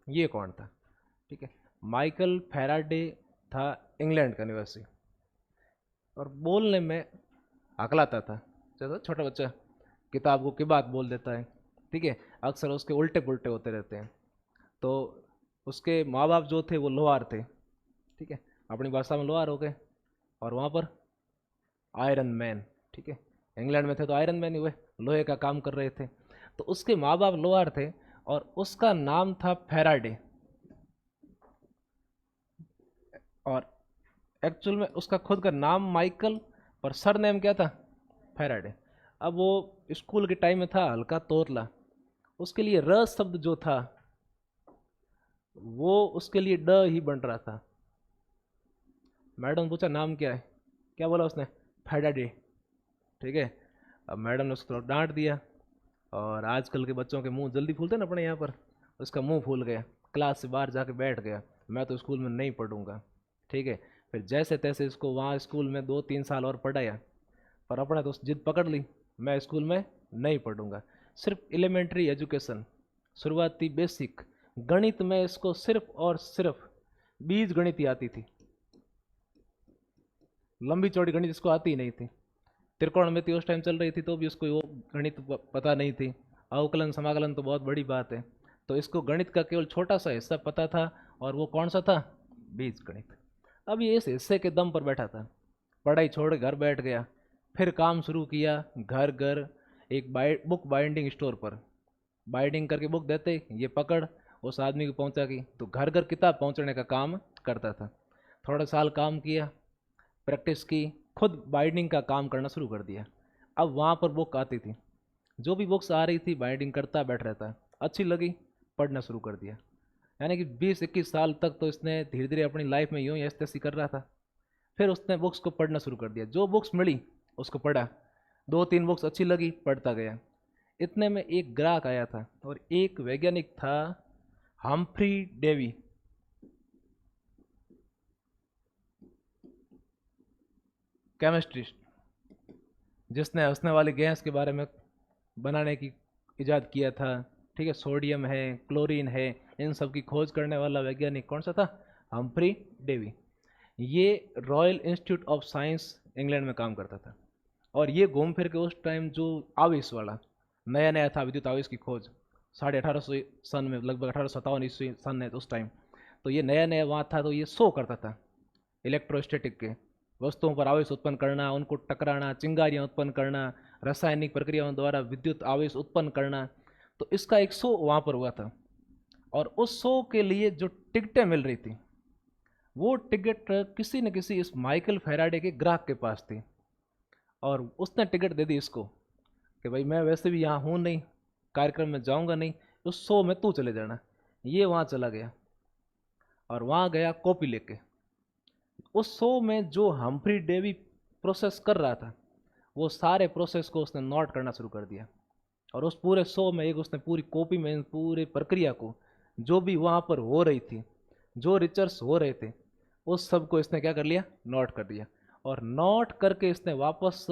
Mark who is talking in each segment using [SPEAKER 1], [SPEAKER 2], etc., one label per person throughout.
[SPEAKER 1] ये कौन था? ठीक है, माइकल फैराडे था इंग्लैंड का निवासी, और बोलने में हकलाता था, जैसा छोटा बच्चा किताब को की बात बोल देता है। ठीक है, अक्सर उसके उल्टे पुल्टे होते रहते हैं। तो उसके माँ बाप जो थे वो लोहार थे। ठीक है, अपनी भाषा में लोहार हो गए, और वहाँ पर आयरन मैन। ठीक है, इंग्लैंड में थे तो आयरन मैन ही हुए, लोहे का काम कर रहे थे। तो उसके माँ बाप लोहार थे, और उसका नाम था फैराडे, और एक्चुअल में उसका खुद का नाम माइकल, पर सर नेम क्या था? फैराडे। अब वो स्कूल के टाइम में था हल्का तोतला, उसके लिए र शब्द जो था वो उसके लिए ड ही बन रहा था। मैडम ने पूछा नाम क्या है, क्या बोला उसने? फैराडे। ठीक है, अब मैडम ने उसको थोड़ा डांट दिया, और आजकल के बच्चों के मुंह जल्दी फूलते हैं ना अपने यहाँ पर, उसका मुंह फूल गया, क्लास से बाहर जाके बैठ गया, मैं तो स्कूल में नहीं पढ़ूंगा। ठीक है, फिर जैसे तैसे इसको वहाँ स्कूल में 2-3 साल और पढ़ाया, पर अपने तो जिद पकड़ ली, मैं स्कूल में नहीं पढ़ूंगा। सिर्फ एलिमेंट्री एजुकेशन, शुरुआती बेसिक गणित में इसको सिर्फ और सिर्फ बीज गणित ही आती थी, लंबी चौड़ी गणित इसको आती ही नहीं थी। त्रिकोणमिति उस टाइम चल रही थी तो भी उसको वो गणित पता नहीं थी। अवकलन समाकलन तो बहुत बड़ी बात है। तो इसको गणित का केवल छोटा सा हिस्सा पता था, और वो कौन सा था? बीज गणित। अब ये इस हिस्से के दम पर बैठा था, पढ़ाई छोड़ घर बैठ गया, फिर काम शुरू किया घर घर, एक बुक बाइंडिंग स्टोर पर बाइंडिंग करके बुक देते, ये पकड़ उस आदमी को पहुंचा की, तो घर घर किताब पहुंचने का काम करता था। थोड़ा साल काम किया, प्रैक्टिस की, खुद बाइंडिंग का काम करना शुरू कर दिया। अब वहाँ पर बुक आती थी, जो भी बुक्स आ रही थी बाइंडिंग करता बैठ रहता है, अच्छी लगी, पढ़ना शुरू कर दिया। यानी कि 20-21 साल तक तो इसने धीरे धीरे अपनी लाइफ में यूँ ही ऐसे तैसे कर रहा था। फिर उसने बुक्स को पढ़ना शुरू कर दिया, जो बुक्स मिली उसको पढ़ा, 2-3 बुक्स अच्छी लगी, पढ़ता गया। इतने में एक ग्राहक आया था, और एक वैज्ञानिक था, हम्फ्री डेवी, केमिस्ट्रिस्ट, जिसने हंसने वाली गैस के बारे में बनाने की इजाद किया था। ठीक है, सोडियम है, क्लोरीन है, इन सब की खोज करने वाला वैज्ञानिक कौन सा था? Humphry Davy. ये Royal Institute of Science England में काम करता था, और ये घूम फिर के उस टाइम जो आविष वाला नया नया था, विद्युत आविष की खोज 1850 सन में, लगभग 1857 ईस्वी सन है उस टाइम, तो ये नया नया वहाँ था, तो ये शो करता था इलेक्ट्रोस्टैटिक के, वस्तुओं पर आवेश उत्पन्न करना, उनको टकराना, चिंगारियां उत्पन्न करना, रासायनिक प्रक्रियाओं द्वारा विद्युत आवेश उत्पन्न करना। तो इसका एक शो वहाँ पर हुआ था, और उस शो के लिए जो टिकटें मिल रही थी, वो टिकट किसी न किसी इस माइकल फैराडे के ग्राहक के पास थी, और उसने टिकट दे दी इसको कि भाई मैं वैसे भी यहाँ हूँ नहीं, कार्यक्रम में जाऊँगा नहीं, उस शो में तू चले जाना। ये वहाँ चला गया, और वहाँ गया कॉपी लेके। उस शो में जो हम्फ्री डेवी प्रोसेस कर रहा था, वो सारे प्रोसेस को उसने नोट करना शुरू कर दिया, और उस पूरे शो में एक उसने पूरी कॉपी में पूरी प्रक्रिया को, जो भी वहाँ पर हो रही थी, जो रिसर्च हो रहे थे, उस सब को इसने क्या कर लिया? नोट कर दिया, और नोट करके इसने वापस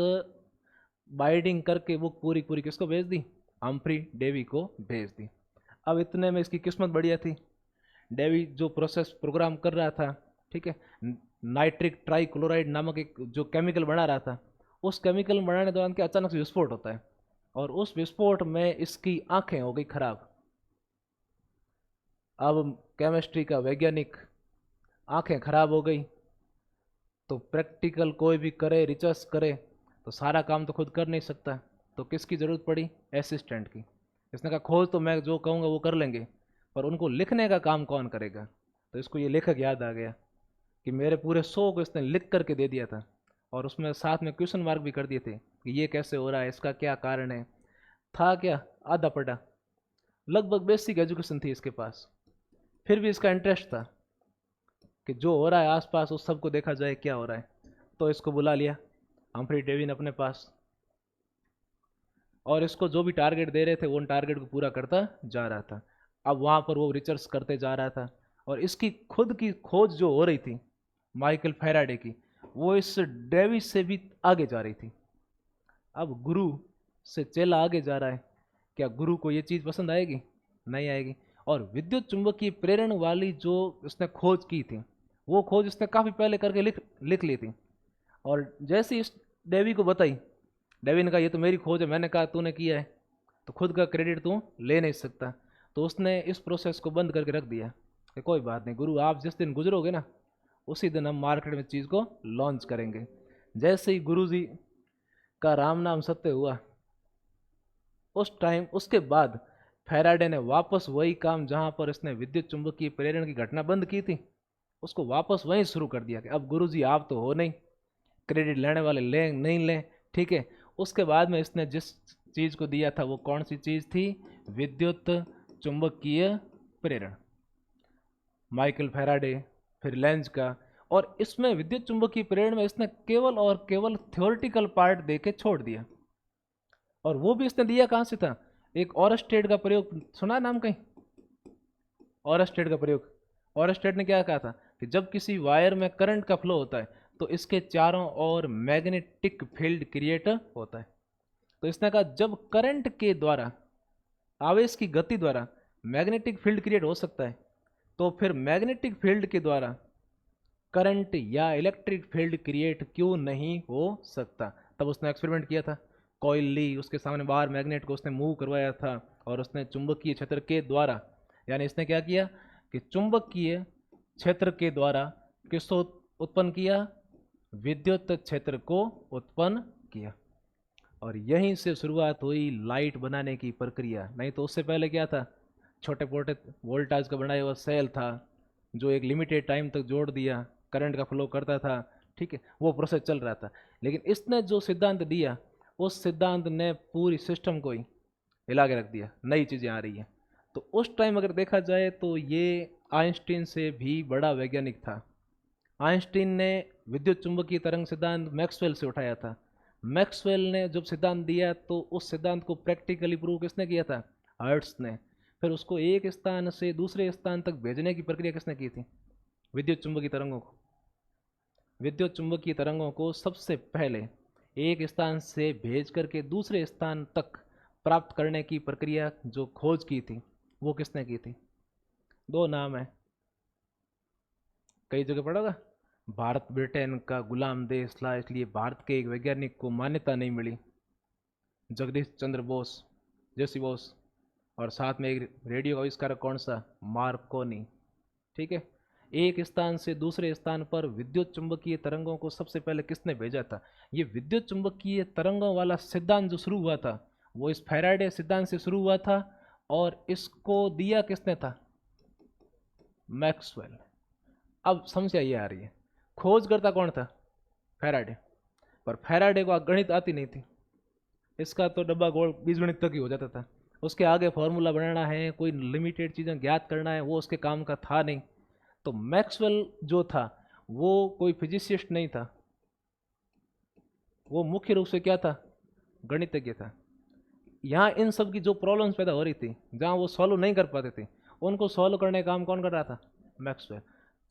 [SPEAKER 1] बाइंडिंग करके वो पूरी पूरी किसको भेज दी? हम्फ्री डेवी को भेज दी। अब इतने में इसकी किस्मत बढ़िया थी, डेवी जो प्रोसेस प्रोग्राम कर रहा था, ठीक है, नाइट्रिक ट्राई क्लोराइड नामक एक जो केमिकल बना रहा था, उस केमिकल बनाने के दौरान क्या अचानक से विस्फोट होता है, और उस विस्फोट में इसकी आंखें हो गई खराब। अब केमिस्ट्री का वैज्ञानिक, आंखें खराब हो गई, तो प्रैक्टिकल कोई भी करे, रिसर्च करे, तो सारा काम तो खुद कर नहीं सकता, तो किसकी ज़रूरत पड़ी? असिस्टेंट की। इसने कहा खोज तो मैं जो कहूँगा वो कर लेंगे, पर उनको लिखने का काम कौन करेगा? तो इसको ये लेखक याद आ गया कि मेरे पूरे शो को इसने लिख करके दे दिया था, और उसमें साथ में क्वेश्चन मार्क भी कर दिए थे कि ये कैसे हो रहा है, इसका क्या कारण है। था क्या? आधा पढ़ा, लगभग बेसिक एजुकेशन थी इसके पास, फिर भी इसका इंटरेस्ट था कि जो हो रहा है आसपास उस सबको देखा जाए क्या हो रहा है। तो इसको बुला लिया हम्फ्री डेवी ने अपने पास, और इसको जो भी टारगेट दे रहे थे वो उन टारगेट को पूरा करता जा रहा था। अब वहाँ पर वो रिसर्च करते जा रहा था, और इसकी खुद की खोज जो हो रही थी माइकल फैराडे की, वो इस डेवी से भी आगे जा रही थी। अब गुरु से चेला आगे जा रहा है, क्या गुरु को ये चीज़ पसंद आएगी? नहीं आएगी। और विद्युत चुंबकीय प्रेरण वाली जो उसने खोज की थी, वो खोज उसने काफ़ी पहले करके लिख ली थी। और जैसे इस डेवी को बताई, डेवी ने कहा ये तो मेरी खोज है, मैंने कहा तूने किया है तो खुद का क्रेडिट तू ले नहीं सकता। तो उसने इस प्रोसेस को बंद करके रख दिया कि कोई बात नहीं गुरु, आप जिस दिन गुजरोगे ना उसी दिन हम मार्केट में चीज़ को लॉन्च करेंगे। जैसे ही गुरु जी का राम नाम सत्य हुआ, उस टाइम उसके बाद फैराडे ने वापस वही काम जहां पर इसने विद्युत चुंबकीय प्रेरण की घटना बंद की थी, उसको वापस वहीं शुरू कर दिया कि अब गुरु जी आप तो हो नहीं, क्रेडिट लेने वाले लें नहीं लें, ठीक है। उसके बाद में इसने जिस चीज़ को दिया था वो कौन सी चीज़ थी? विद्युत चुंबकीय प्रेरण। माइकल फैराडे, फिर लेंज का। और इसमें विद्युत चुंबकीय प्रेरण में इसने केवल और केवल थ्योरेटिकल पार्ट दे के छोड़ दिया। और वो भी इसने दिया कहाँ से था? एक ऑरस्टेड का प्रयोग सुना नाम कहीं? ऑरस्टेड का प्रयोग। ऑरस्टेड ने क्या कहा था कि जब किसी वायर में करंट का फ्लो होता है तो इसके चारों ओर मैग्नेटिक फील्ड क्रिएट होता है। तो इसने कहा जब करंट के द्वारा, आवेश की गति द्वारा मैग्नेटिक फील्ड क्रिएट हो सकता है, तो फिर मैग्नेटिक फील्ड के द्वारा करंट या इलेक्ट्रिक फील्ड क्रिएट क्यों नहीं हो सकता? तब उसने एक्सपेरिमेंट किया था, कॉइल ली, उसके सामने बाहर मैग्नेट को उसने मूव करवाया था और उसने चुंबकीय क्षेत्र के द्वारा, यानी इसने क्या किया कि चुंबकीय क्षेत्र के द्वारा किसको उत्पन्न किया? विद्युत क्षेत्र को उत्पन्न किया। और यहीं से शुरुआत हुई लाइट बनाने की प्रक्रिया। नहीं तो उससे पहले क्या था? छोटे मोटे वोल्टाज का बनाया हुआ सेल था जो एक लिमिटेड टाइम तक जोड़ दिया, करंट का फ्लो करता था, ठीक है, वो प्रोसेस चल रहा था। लेकिन इसने जो सिद्धांत दिया उस सिद्धांत ने पूरी सिस्टम को ही हिला के रख दिया, नई चीज़ें आ रही हैं। तो उस टाइम अगर देखा जाए तो ये आइंस्टीन से भी बड़ा वैज्ञानिक था। आइंस्टीन ने विद्युत चुंबकीय तरंग सिद्धांत मैक्सवेल से उठाया था। मैक्सवेल ने जब सिद्धांत दिया तो उस सिद्धांत को प्रैक्टिकली प्रूव किसने किया था? हर्ट्ज ने। फिर उसको एक स्थान से दूसरे स्थान तक भेजने की प्रक्रिया किसने की थी? विद्युत चुंबकीय तरंगों को। विद्युत चुंबकीय तरंगों को सबसे पहले एक स्थान से भेज करके दूसरे स्थान तक प्राप्त करने की प्रक्रिया जो खोज की थी वो किसने की थी? दो नाम है, कई जगह पढ़ा होगा। भारत ब्रिटेन का गुलाम देश था, इसलिए भारत के एक वैज्ञानिक को मान्यता नहीं मिली, जगदीश चंद्र बोस, जेसी बोस। और साथ में एक रेडियो का आविष्कारक कौन सा? मार्कोनी, ठीक है। एक स्थान से दूसरे स्थान पर विद्युत चुंबकीय तरंगों को सबसे पहले किसने भेजा था? ये विद्युत चुंबकीय तरंगों वाला सिद्धांत जो शुरू हुआ था वो इस फैराडे सिद्धांत से शुरू हुआ था और इसको दिया किसने था? मैक्सवेल। अब समस्या ये आ रही है, खोज करता कौन था? फैराडे। पर फैराडे को गणित आती नहीं थी, इसका तो डब्बा गोल बीजगणित तक ही हो जाता था। उसके आगे फॉर्मूला बनाना है, कोई लिमिटेड चीज़ें ज्ञात करना है, वो उसके काम का था नहीं। तो मैक्सवेल जो था वो कोई फिजिसिस्ट नहीं था, वो मुख्य रूप से क्या था? गणितज्ञ था। यहाँ इन सब की जो प्रॉब्लम्स पैदा हो रही थी, जहाँ वो सॉल्व नहीं कर पाते थे, उनको सॉल्व करने का काम कौन कर रहा था? मैक्सवेल।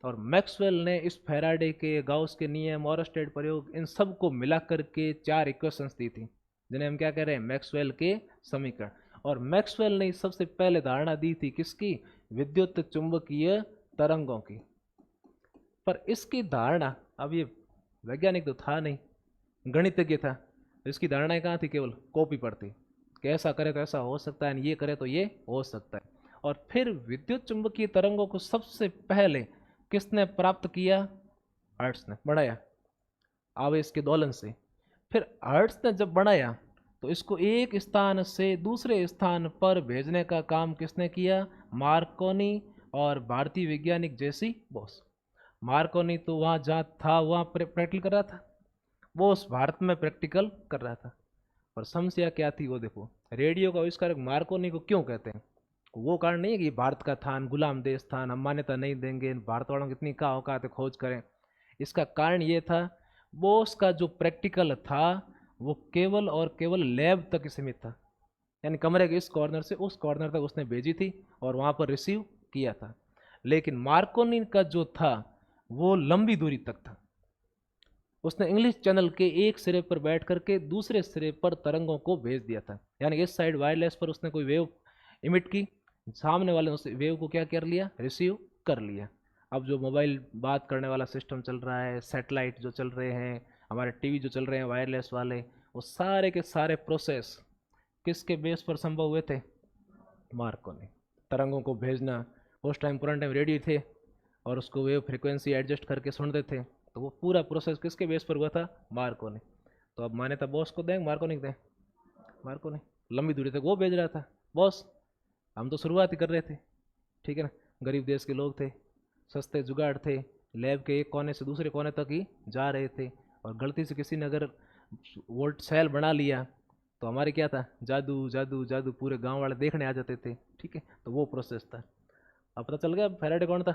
[SPEAKER 1] और मैक्सवेल ने इस फैराडे के, गाउस के नियम, ऑरस्टेड प्रयोग, इन सब को मिला करके 4 इक्वेशंस दी थी जिन्हें हम क्या कह रहे हैं? मैक्सवेल के समीकरण। और मैक्सवेल ने सबसे पहले धारणा दी थी किसकी? विद्युत चुंबकीय तरंगों की। पर इसकी धारणा, अब ये वैज्ञानिक तो था नहीं, गणितज्ञ था, इसकी धारणाएं कहाँ थी? केवल कॉपी पर थी कि ऐसा करे तो ऐसा हो सकता है, ये करे तो ये हो सकता है। और फिर विद्युत चुंबकीय तरंगों को सबसे पहले किसने प्राप्त किया? हर्ट्ज ने बनाया, आवेश के दोलन से। फिर हर्ट्ज ने जब बनाया तो इसको एक स्थान से दूसरे स्थान पर भेजने का काम किसने किया? मार्कोनी और भारतीय वैज्ञानिक जेसी बोस। मार्कोनी तो वहाँ जहाँ था वहाँ प्रैक्टिकल कर रहा था, वो उस भारत में प्रैक्टिकल कर रहा था। और समस्या क्या थी वो देखो, रेडियो का आविष्कारक मार्कोनी को क्यों कहते हैं? वो कारण नहीं है कि भारत का था, गुलाम देश था, हम मान्यता नहीं देंगे, भारत वालों की इतनी का औकात है खोज करें। इसका कारण ये था बोस का जो प्रैक्टिकल था वो केवल और केवल लैब तक सीमित था, यानी कमरे के इस कॉर्नर से उस कॉर्नर तक उसने भेजी थी और वहाँ पर रिसीव किया था। लेकिन मार्कोनी का जो था वो लंबी दूरी तक था, उसने इंग्लिश चैनल के एक सिरे पर बैठ करके दूसरे सिरे पर तरंगों को भेज दिया था, यानी इस साइड वायरलेस पर उसने कोई वेव इमिट की, सामने वाले ने उस वेव को क्या कर लिया, रिसीव कर लिया। अब जो मोबाइल बात करने वाला सिस्टम चल रहा है, सैटेलाइट जो चल रहे हैं, हमारे टीवी जो चल रहे हैं वायरलेस वाले, वो सारे के सारे प्रोसेस किसके बेस पर संभव हुए थे, मार्कोनी। तरंगों को भेजना, उस टाइम पुराने टाइम रेडियो थे और उसको वेव फ्रिक्वेंसी एडजस्ट करके सुनते थे, तो वो पूरा प्रोसेस किसके बेस पर हुआ था, मार्कोनी। तो अब मान्यता बॉस को दें, मार्कोनी को दें, मार्कोनी। लंबी दूरी तक वो भेज रहा था बॉस, हम तो शुरुआत ही कर रहे थे, ठीक है ना। गरीब देश के लोग थे, सस्ते जुगाड़ थे, लैब के एक कोने से दूसरे कोने तक ही जा रहे थे, और गलती से किसी ने अगर वोल्ट सेल बना लिया तो हमारे क्या था, जादू जादू जादू, पूरे गांव वाले देखने आ जाते थे, ठीक है। तो वो प्रोसेस था। अब पता चल गया फैराडे कौन था,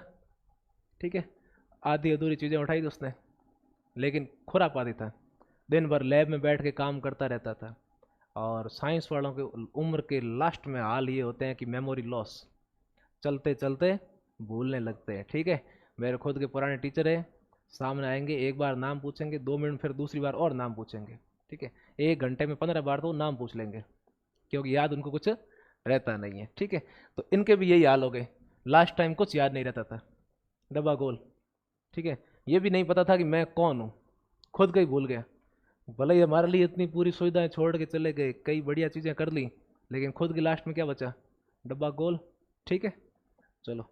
[SPEAKER 1] ठीक है। आधी अधूरी चीज़ें उठाई थी उसने, लेकिन खुरापाती था। दिन भर लैब में बैठ के काम करता रहता था। और साइंस वालों के उम्र के लास्ट में हाल ये होते हैं कि मेमोरी लॉस, चलते चलते भूलने लगते हैं, ठीक है। मेरे खुद के पुराने टीचर है, सामने आएंगे, एक बार नाम पूछेंगे, 2 मिनट फिर दूसरी बार और नाम पूछेंगे, ठीक है। 1 घंटे में 15 बार तो नाम पूछ लेंगे, क्योंकि याद उनको कुछ रहता नहीं है, ठीक है। तो इनके भी यही हाल हो गए, लास्ट टाइम कुछ याद नहीं रहता था, डब्बा गोल, ठीक है। ये भी नहीं पता था कि मैं कौन हूँ, खुद का ही भूल गया। भले ही हमारे लिए इतनी पूरी सुविधाएं छोड़ के चले गए, कई बढ़िया चीज़ें कर ली, लेकिन खुद की लास्ट में क्या बचा, डब्बा गोल, ठीक है। चलो